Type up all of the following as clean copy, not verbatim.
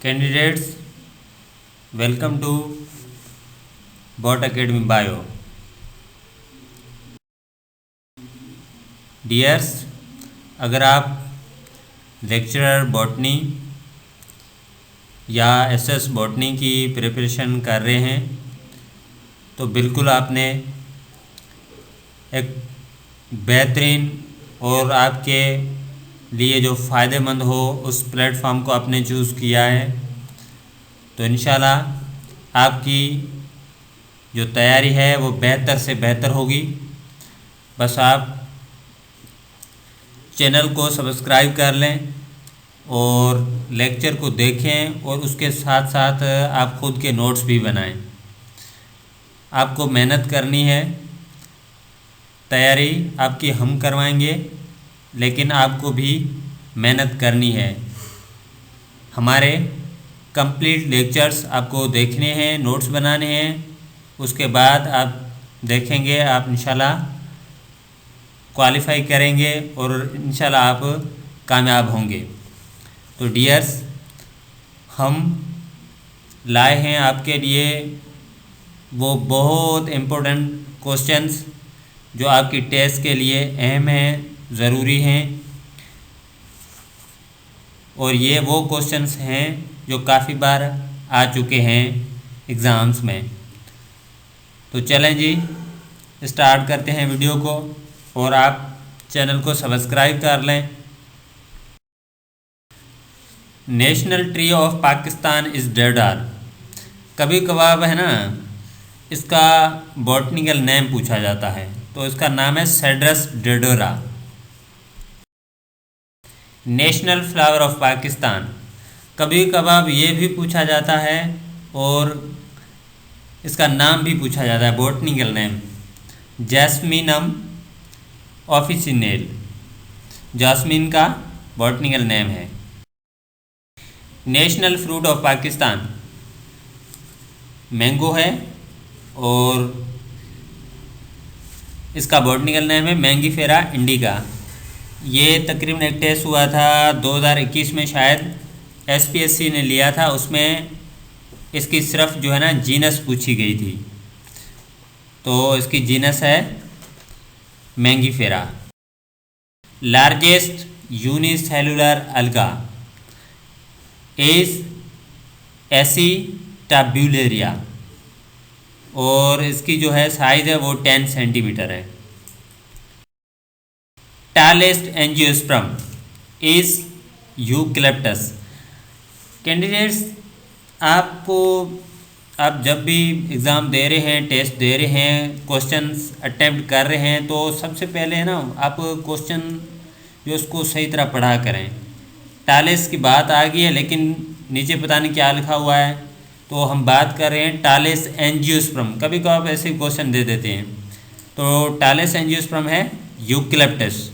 Candidates, welcome to Bot Academy Bio. Dears, अगर आप lecturer botany या एसएस बॉटनी की प्रिपरेशन कर रहे हैं तो बिल्कुल आपने एक बेहतरीन और आपके लिए जो फ़ायदेमंद हो उस प्लेटफॉर्म को आपने चूज़ किया है। तो इंशाल्लाह आपकी जो तैयारी है वो बेहतर से बेहतर होगी। बस आप चैनल को सब्सक्राइब कर लें और लेक्चर को देखें और उसके साथ साथ आप खुद के नोट्स भी बनाएं। आपको मेहनत करनी है, तैयारी आपकी हम करवाएंगे, लेकिन आपको भी मेहनत करनी है। हमारे कंप्लीट लेक्चर्स आपको देखने हैं, नोट्स बनाने हैं, उसके बाद आप देखेंगे, आप इंशाल्लाह क्वालिफाई करेंगे और इंशाल्लाह आप कामयाब होंगे। तो डियर्स, हम लाए हैं आपके लिए वो बहुत इम्पोर्टेंट क्वेश्चंस जो आपकी टेस्ट के लिए अहम हैं, ज़रूरी हैं, और ये वो क्वेश्चंस हैं जो काफ़ी बार आ चुके हैं एग्ज़ाम्स में। तो चलें जी, स्टार्ट करते हैं वीडियो को और आप चैनल को सब्सक्राइब कर लें। National tree of Pakistan is deodar. कभी कभार है ना, इसका बॉटनिकल नेम पूछा जाता है, तो इसका नाम है cedrus deodara. National flower of Pakistan, कभी कभार ये भी पूछा जाता है और इसका नाम भी पूछा जाता है, बॉटनिकल नेम जैस्मीनम ऑफिसिनेल। जास्मीन का बॉटनिकल नेम है। National fruit of Pakistan mango है और इसका बॉटनिकल नेम है मैंगीफेरा इंडिका। ये तकरीबन एक टेस्ट हुआ था 2021 में, शायद एसपीएससी ने लिया था, उसमें इसकी सिर्फ जो है ना जीनस पूछी गई थी। तो इसकी जीनस है मैंगीफेरा। लार्जेस्ट यूनिसेलुलर अलगा इज एसिटाब्यूलेरिया और इसकी जो है साइज़ है वो 10 सेंटीमीटर है। Tallest angiosperm is eucalyptus. Candidates, आप जब भी एग्ज़ाम दे रहे हैं, टेस्ट दे रहे हैं, क्वेश्चंस अटेम्प्ट कर रहे हैं, तो सबसे पहले है ना, आप क्वेश्चन जो उसको सही तरह पढ़ा करें। टालेस की बात आ गई है, लेकिन नीचे पता नहीं क्या लिखा हुआ है, तो हम बात कर रहे हैं टालेस एंजियोस्पर्म। कभी कभार आप ऐसे क्वेश्चन दे देते हैं। तो टालेस एंजियोस्पर्म है eucalyptus.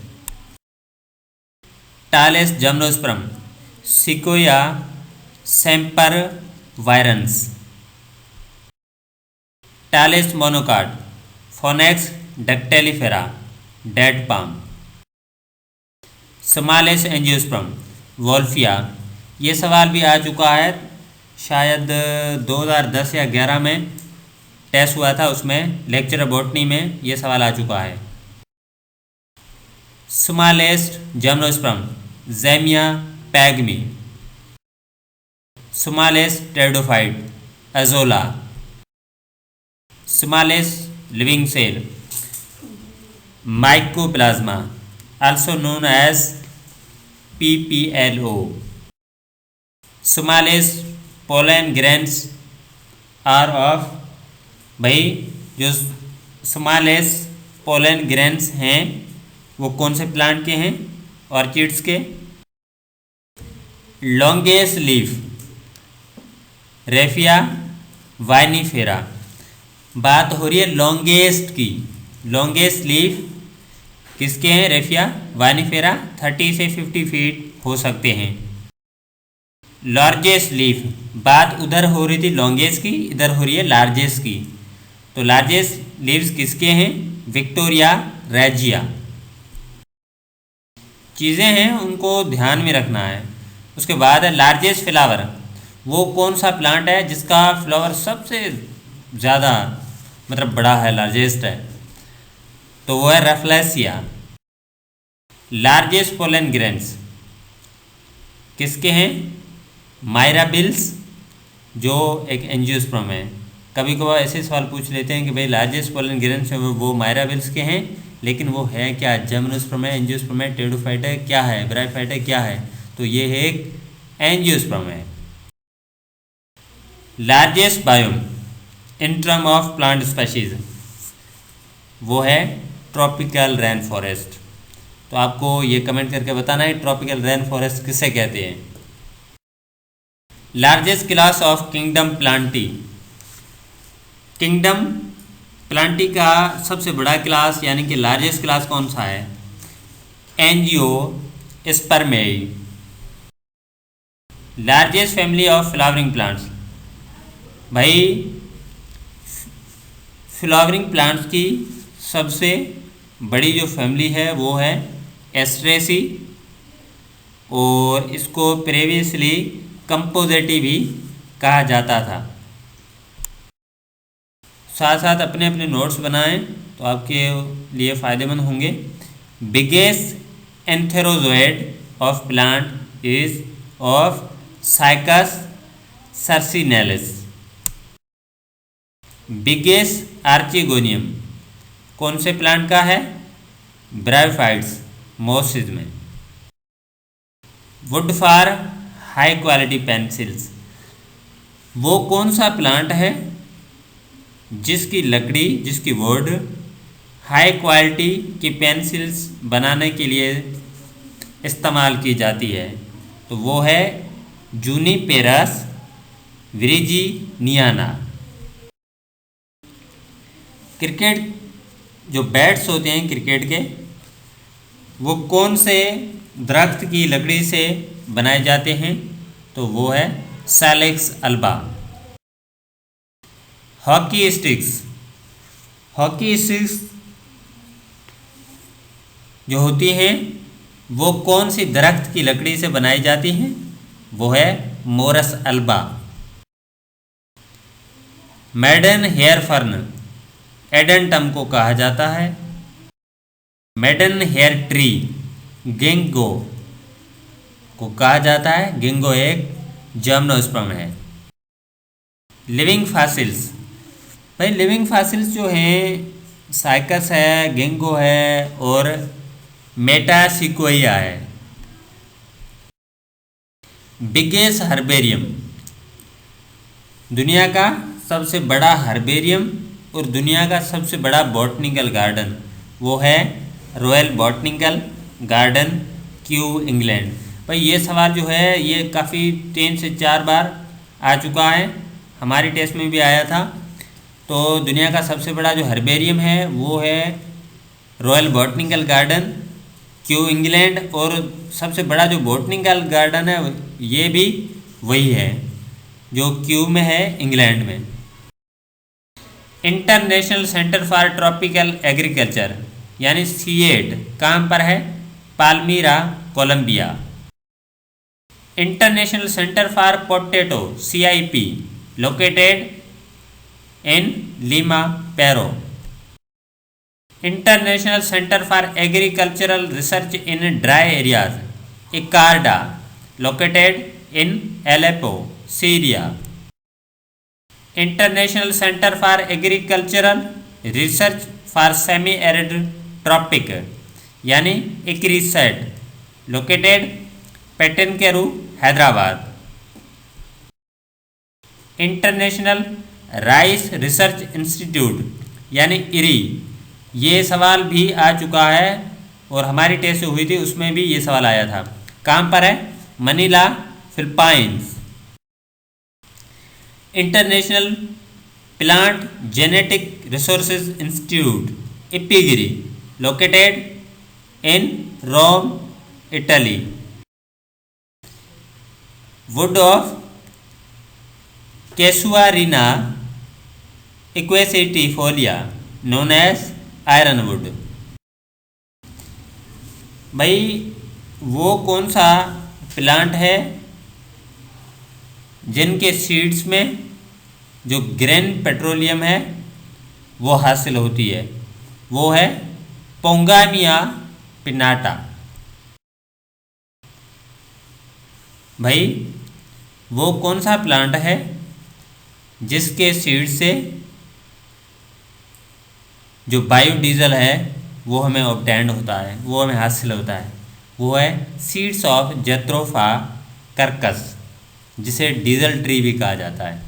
Tallest gymnosperm sequoia sempervirens. Tallest monocot phoenix dactylifera date palm. Smallest angiosperm wolffia. ये सवाल भी आ चुका है, शायद 2010 या 11 में टेस्ट हुआ था, उसमें लेक्चर बॉटनी में ये सवाल आ चुका है। Smallest gymnosperm zamia pygmaea. Smallest pteridophyte azolla. Smallest living cell mycoplasma also known as PPLO. Sumales pollen grains are of, भाई जो सुमालेस पोलन ग्रेन्स हैं वो कौन से प्लांट के हैं? ऑर्चिड्स के। Longest leaf raphia vinifera. बात हो रही है लॉन्गेस्ट की। लॉन्गेस्ट लीफ किसके हैं? रेफिया वाइनीफेरा। 30 से 50 फीट हो सकते हैं। लार्जेस्ट लीफ, बात उधर हो रही थी लॉन्गेस्ट की, इधर हो रही है लार्जेस्ट की। तो लार्जेस्ट लीव्स किसके हैं? Victoria regia. चीज़ें हैं उनको ध्यान में रखना है। उसके बाद है लार्जेस्ट फ्लावर वो कौन सा प्लांट है जिसका फ्लावर सबसे ज़्यादा मतलब बड़ा है, लार्जेस्ट है? तो वो है रफलेसिया। लार्जेस्ट पोलन ग्रेन्स किसके हैं? माइराबिल्स, जो एक एंजियोस्पर्म है। कभी कभार ऐसे सवाल पूछ लेते हैं कि भाई लार्जेस्ट पोलन ग्रेन्स है वो माइराबिल्स के हैं, लेकिन वो है क्या? जिम्नोस्पर्म है, एंजियोस्पर्म है, टेरिडोफाइट है, क्या है? ब्रायोफाइट है, क्या है? तो ये है एक एंजियोस्पर्म है। Largest biome in term of plant species वो है ट्रॉपिकल रेन फॉरेस्ट। तो आपको ये कमेंट करके बताना है ट्रॉपिकल रेन फॉरेस्ट किसे कहते हैं। Largest class of kingdom Plantae. Kingdom Plantae का सबसे बड़ा क्लास यानी कि लार्जेस्ट क्लास कौन सा है? Angiospermae. Largest family of flowering plants. भाई फ्लावरिंग प्लांट्स की सबसे बड़ी जो फैमिली है वो है एस्ट्रेसी, और इसको प्रीवियसली कंपोजिटी भी कहा जाता था। साथ साथ अपने अपने नोट्स बनाएं तो आपके लिए फ़ायदेमंद होंगे। Biggest antherozoid of plant is of cycas circinalis. Biggest archegonium कौन से प्लांट का है? ब्रायोफाइट्स, मोसिस में। Wood for high quality pencils वो कौन सा प्लांट है जिसकी लकड़ी, जिसकी वुड हाई क्वालिटी की पेंसिल्स बनाने के लिए इस्तेमाल की जाती है? तो वो है जूनिपेरस विर्जीनियाना। क्रिकेट जो बैट्स होते हैं क्रिकेट के, वो कौन से दरख्त की लकड़ी से बनाए जाते हैं? तो वो है salix alba. Hockey sticks, hockey sticks जो होती हैं वो कौन सी दरख्त की लकड़ी से बनाई जाती हैं? वो है Morus alba. Maiden hair fern Adiantum को कहा जाता है। मैडन हेयर ट्री गिंगो को कहा जाता है। गिंगो एक जिम्नोस्पर्म है। लिविंग फॉसिल्स, भाई लिविंग फॉसिल्स जो हैं साइकस है, गिंगो है और मेटासिक्वोइया है। बिगेस्ट हर्बेरियम, दुनिया का सबसे बड़ा हर्बेरियम और दुनिया का सबसे बड़ा बॉटनिकल गार्डन वो है royal botanical garden Q England. भाई ये सवाल जो है ये काफ़ी 3 से 4 बार आ चुका है, हमारी टेस्ट में भी आया था। तो दुनिया का सबसे बड़ा जो हर्बेरियम है वो है royal botanical garden Q England, और सबसे बड़ा जो बॉटनिकल गार्डन है ये भी वही है जो क्यू में है, इंग्लैंड में। International centre for tropical agriculture यानी CEAT कहाँ पर है? Palmira, Colombia. International centre for potato CIP located in Lima, Peru. International centre for agricultural research in dry areas ICARDA located in Aleppo, Syria. International centre for agricultural research for semi arid tropic यानी ICRISAT located Patancheru, Hyderabad. International rice research institute यानी IRI, ये सवाल भी आ चुका है और हमारी test हुई थी उसमें भी ये सवाल आया था। कहाँ पर है? Manila, Philippines. International plant genetic resources institute IPGRI located in Rome, Italy. Wood of casuarina equisetifolia known as iron wood. भाई वो कौन सा प्लांट है जिनके सीड्स में जो ग्रेन पेट्रोलियम है वो हासिल होती है, वो है पोंगामिया पिनाटा। भाई वो कौन सा प्लांट है जिसके सीड से जो बायोडीजल है वो हमें ऑब्टेंड होता है, वो हमें हासिल होता है, वो है सीड्स ऑफ जैत्रोफा कर्कस, जिसे डीजल ट्री भी कहा जाता है।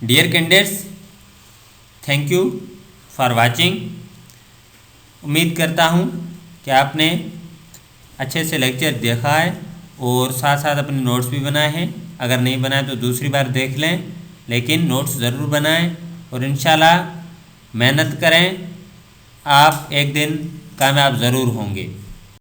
Dear candidates, thank you for watching. उम्मीद करता हूँ कि आपने अच्छे से लेक्चर देखा है और साथ साथ अपने नोट्स भी बनाए हैं। अगर नहीं बनाए तो दूसरी बार देख लें, लेकिन नोट्स ज़रूर बनाएं और इंशाल्लाह मेहनत करें, आप एक दिन कामयाब ज़रूर होंगे।